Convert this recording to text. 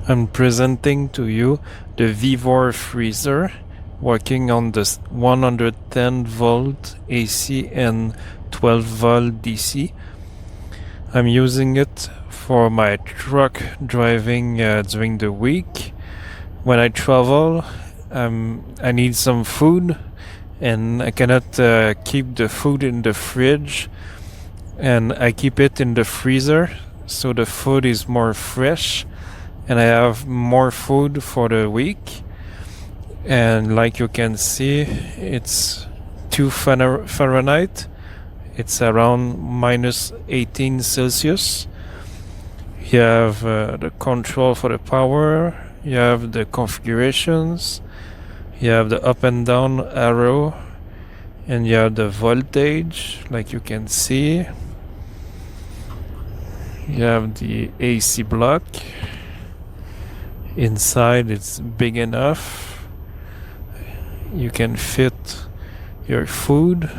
I'm presenting to you the VEVOR freezer working on the 110 volt AC and 12 volt DC. I'm using it for my truck driving during the week. When I travel, I need some food and I cannot keep the food in the fridge, and I keep it in the freezer so the food is more fresh and I have more food for the week. And like you can see, it's 2 Fahrenheit. It's around minus 18 Celsius. You have the control for the power. You have the configurations. You have the up and down arrow. And you have the voltage, like you can see. You have the AC block. Inside it's big enough. You can fit your food.